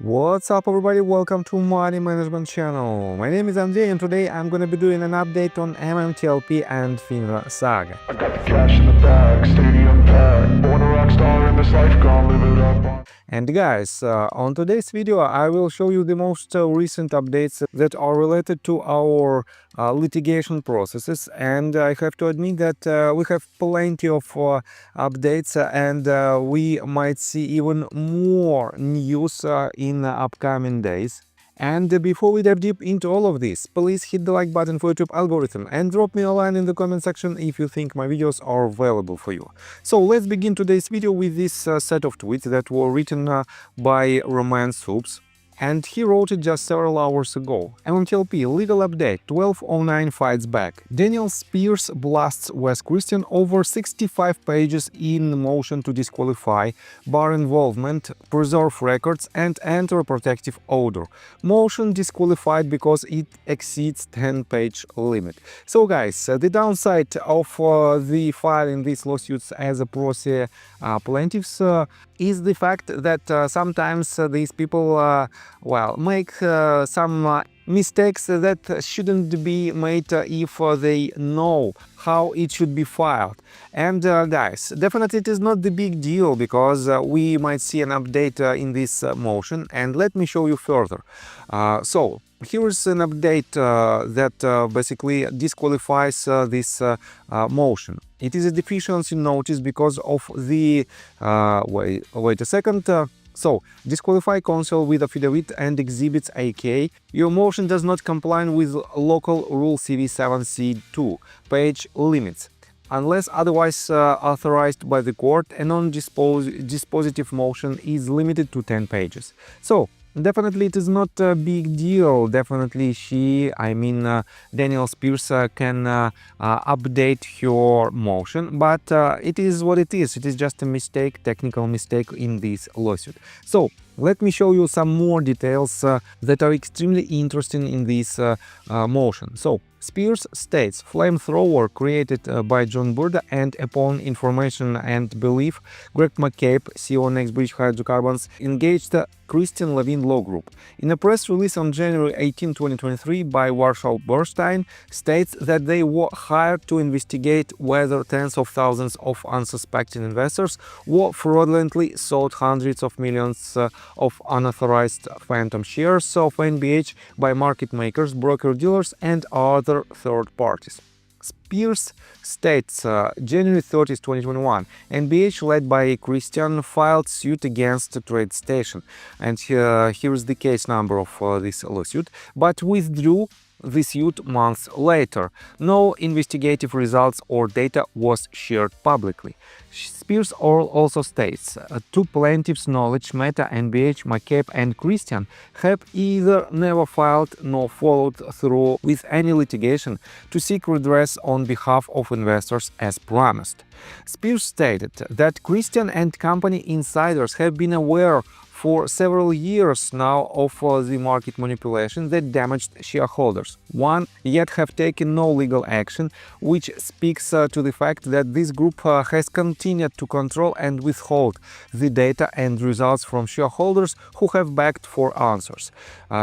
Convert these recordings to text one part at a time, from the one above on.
What's up everybody, welcome to Money Management channel. My name is Andrei and today I'm gonna be doing an update on MMTLP and FINRA Saga. I got the cash in the bag, stadium packed. Born a rock star in this life, gonna live it up. And guys, on today's video I will show you the most recent updates that are related to our litigation processes, and I have to admit that we have plenty of updates and we might see even more news in the upcoming days. And before we dive deep into all of this, please hit the like button for YouTube algorithm and drop me a line in the comment section if you think my videos are valuable for you. So let's begin today's video with this set of tweets that were written by Roman Soups. And he wrote it just several hours ago. MMTLP legal update 1209 fights back. Daniel Spears blasts Wes Christian over 65 pages in motion to disqualify, bar involvement, preserve records, and enter a protective order. Motion disqualified because it exceeds 10-page limit. So guys, the downside of the filing these lawsuits as a pro se plaintiffs is the fact that sometimes these people make some mistakes that shouldn't be made if they know how it should be filed. And guys, definitely it is not the big deal because we might see an update in this motion, and let me show you further. So here is an update that basically disqualifies this motion. It is a deficiency notice because of the wait a second. So, disqualify counsel with affidavit and exhibits AK. Your motion does not comply with local rule CV7C2 page limits. Unless otherwise authorized by the court, a non-dispositive motion is limited to 10 pages. So, definitely it is not a big deal. Definitely Daniel Spears can update your motion, but it is what it is. It is just a mistake, technical mistake in this lawsuit. So let me show you some more details that are extremely interesting in this motion. So Spears states, flamethrower created by John Burda and upon information and belief, Greg McCabe, CEO NextBridge Hydrocarbons, engaged Christian Levin Law Group. In a press release on January 18, 2023 by Warsaw Bernstein, states that they were hired to investigate whether tens of thousands of unsuspecting investors were fraudulently sold hundreds of millions of unauthorized phantom shares of NBH by market makers, broker-dealers and other third parties. Spears states, January 30, 2021, NBH, led by Christian, filed suit against TradeStation, and here is the case number of this lawsuit, but withdrew the suit months later. No investigative results or data was shared publicly. Spears also states, to plaintiffs' knowledge, Meta, NBH, McCabe and Christian have either never filed nor followed through with any litigation to seek redress on behalf of investors as promised. Spears stated that Christian and company insiders have been aware for several years now of the market manipulation that damaged shareholders. One, yet have taken no legal action, which speaks to the fact that this group has continued to control and withhold the data and results from shareholders who have begged for answers.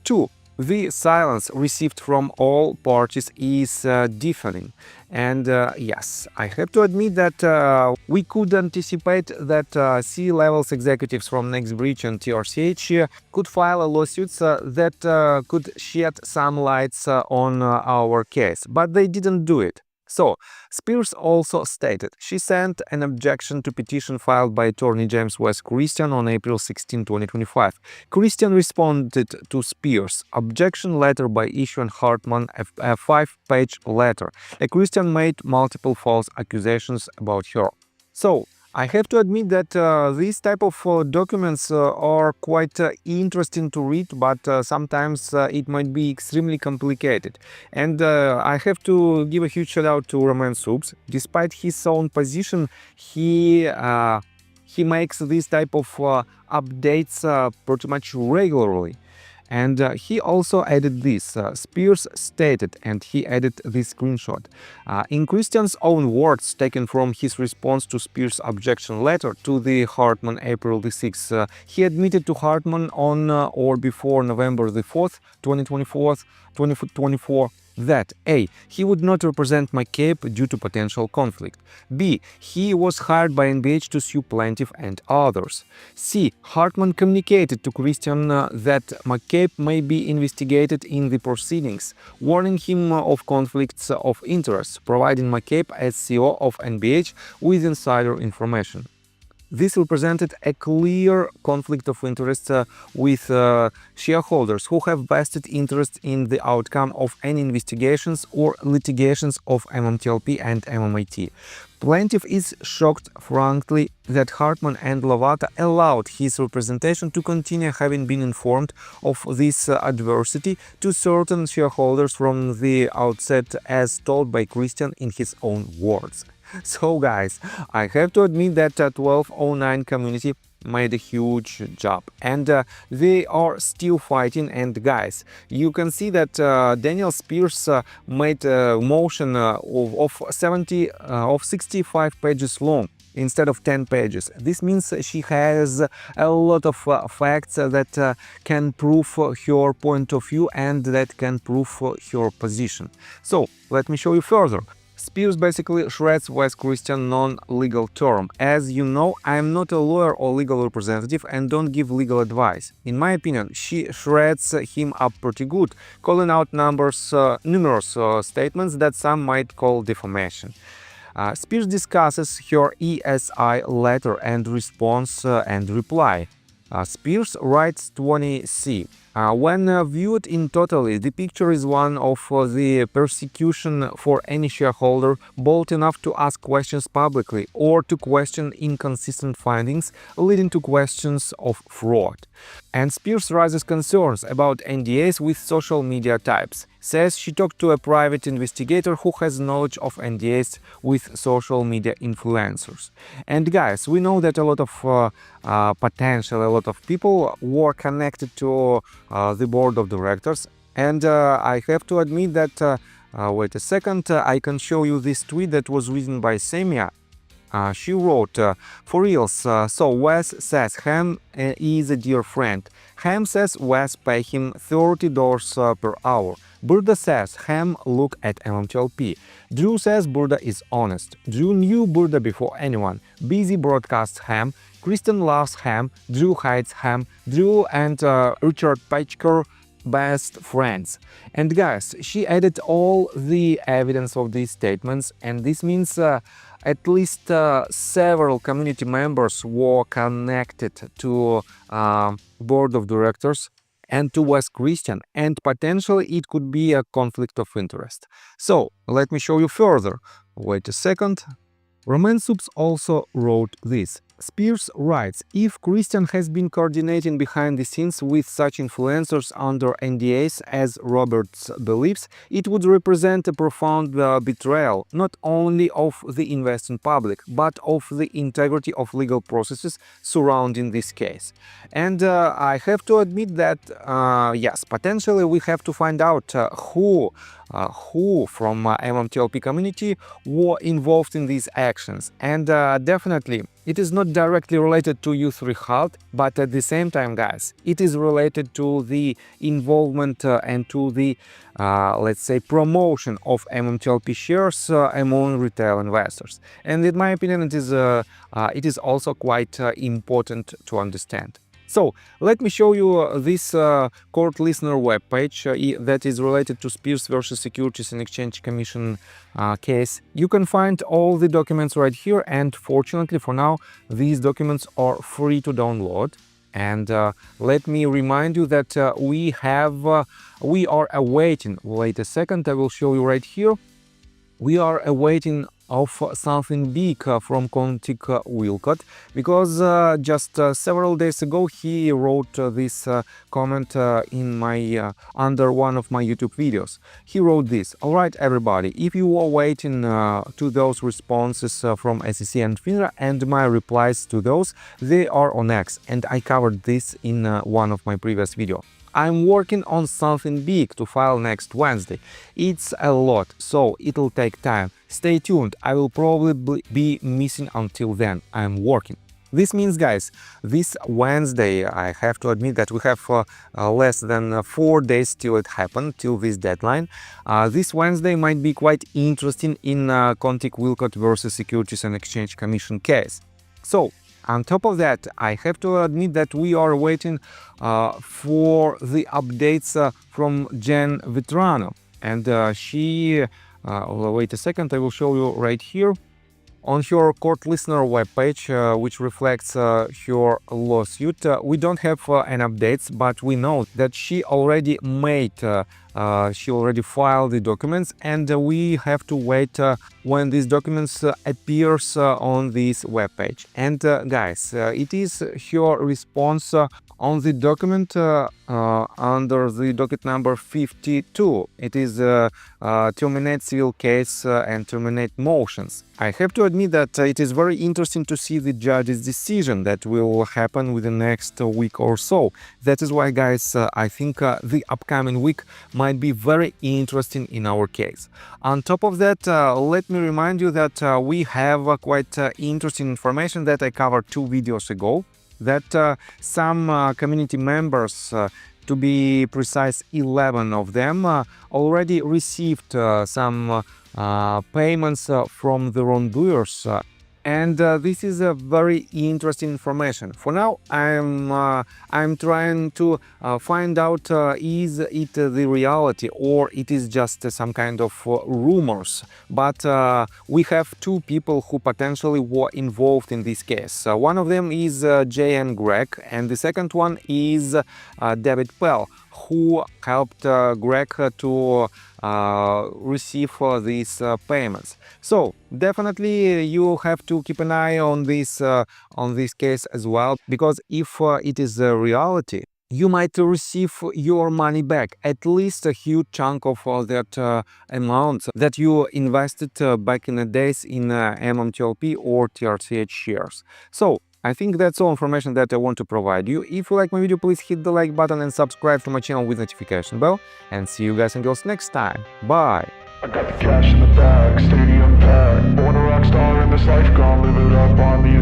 Two, the silence received from all parties is deafening. And yes, I have to admit that we could anticipate that C-levels executives from NextBridge and TRCH could file lawsuits that could shed some lights on our case, but they didn't do it. So, Spears also stated she sent an objection to petition filed by attorney James West Christian on April 16, 2025. Christian responded to Spears' objection letter by issuing Hartman a 5-page letter. Christian made multiple false accusations about her. So, I have to admit that these type of documents are quite interesting to read, but sometimes it might be extremely complicated. And I have to give a huge shout out to Roman Soups. Despite his own position, he makes these type of updates pretty much regularly. And he also added this. Spears stated, and he added this screenshot. In Christian's own words, taken from his response to Spears' objection letter to the Hartman April the 6th, he admitted to Hartman on or before November the 4th, 2024, that A. He would not represent McCabe due to potential conflict. B. He was hired by NBH to sue plaintiff and others. C. Hartman communicated to Christian that McCabe may be investigated in the proceedings, warning him of conflicts of interest, providing McCabe as CEO of NBH with insider information. This represented a clear conflict of interest with shareholders who have vested interest in the outcome of any investigations or litigations of MMTLP and MMAT. Plaintiff is shocked, frankly, that Hartman and Lovato allowed his representation to continue, having been informed of this adversity to certain shareholders from the outset, as told by Christian in his own words. So guys, I have to admit that 1209 community made a huge job, and they are still fighting. And guys, you can see that Daniel Spears made a motion of 65 pages long instead of 10 pages. This means she has a lot of facts that can prove her point of view and that can prove her position. So let me show you further. Spears basically shreds Wes Christian non-legal term. As you know, I am not a lawyer or legal representative and don't give legal advice. In my opinion, she shreds him up pretty good, calling out numerous statements that some might call defamation. Spears discusses her ESI letter and response and reply. Spears writes 20C. When viewed in totality, the picture is one of the persecution for any shareholder bold enough to ask questions publicly or to question inconsistent findings, leading to questions of fraud. And Spears raises concerns about NDAs with social media types. Says she talked to a private investigator who has knowledge of NDAs with social media influencers. And guys, we know that a lot of a lot of people were connected to the board of directors, and I have to admit that wait a second, I can show you this tweet that was written by Samia. She wrote, for reals, so Wes says Ham is a dear friend. Ham says Wes pay him $30 per hour. Burda says Ham look at MMTLP. Drew says Burda is honest. Drew knew Burda before anyone. Busy broadcasts Ham. Kristen loves Ham. Drew hides Ham. Drew and Richard Pechker best friends. And guys, she added all the evidence of these statements, and this means at least several community members were connected to board of directors and to Wes Christian, and potentially it could be a conflict of interest. So let me show you further. Wait a second. Roman Soups also wrote this. Spears writes, if Christian has been coordinating behind the scenes with such influencers under NDAs as Roberts believes, it would represent a profound betrayal not only of the investing public, but of the integrity of legal processes surrounding this case. And I have to admit that, yes, potentially we have to find out who from MMTLP community were involved in these actions. And definitely it is not directly related to U3 HALT, but at the same time, guys, it is related to the involvement and to the, let's say, promotion of MMTLP shares among retail investors. And in my opinion, it is also quite important to understand. So let me show you this court listener webpage that is related to Spears versus Securities and Exchange Commission case. You can find all the documents right here, and fortunately for now, these documents are free to download. And let me remind you that we are awaiting, wait a second, I will show you right here. We are awaiting of something big from Contic Wilcott, because just several days ago he wrote this comment in my under one of my YouTube videos. He wrote this: "Alright everybody, if you are waiting to those responses from SEC and FINRA and my replies to those, they are on X, and I covered this in one of my previous videos. I'm working on something big to file next Wednesday. It's a lot, so it'll take time. Stay tuned, I will probably be missing until then. I'm working." This means, guys, this Wednesday, I have to admit that we have less than 4 days till it happened, till this deadline. This Wednesday might be quite interesting in Contic Wilcott versus Securities and Exchange Commission case. So, on top of that, I have to admit that we are waiting for the updates from Jen Vetrano. And she, wait a second, I will show you right here. On her court listener webpage, which reflects her lawsuit, we don't have any updates, but we know that she already filed the documents, and we have to wait when these documents appears on this webpage. And guys, it is her response on the document under the docket number 52. It is terminate civil case and terminate motions. I have to admit that it is very interesting to see the judge's decision that will happen within the next week or so. That is why, guys, I think the upcoming week might be very interesting in our case. On top of that, let me remind you that we have quite interesting information that I covered 2 videos ago, that some community members, to be precise 11 of them, already received some payments from the wrongdoers. And this is a very interesting information. For now, I'm trying to find out is it the reality or it is just some kind of rumors. But we have 2 people who potentially were involved in this case. One of them is J.N. Greg, and the second one is David Pell, who helped Greg to receive these payments. So definitely you have to keep an eye on this case as well, because if it is a reality, you might receive your money back, at least a huge chunk of that amount that you invested back in the days in MMTLP or TRCH shares. So I think that's all information that I want to provide you. If you like my video, please hit the like button and subscribe to my channel with notification bell. And see you guys and girls next time. Bye! I got the cash in the bag, stadium packed. Born a rock star in this life, gonna live it up on the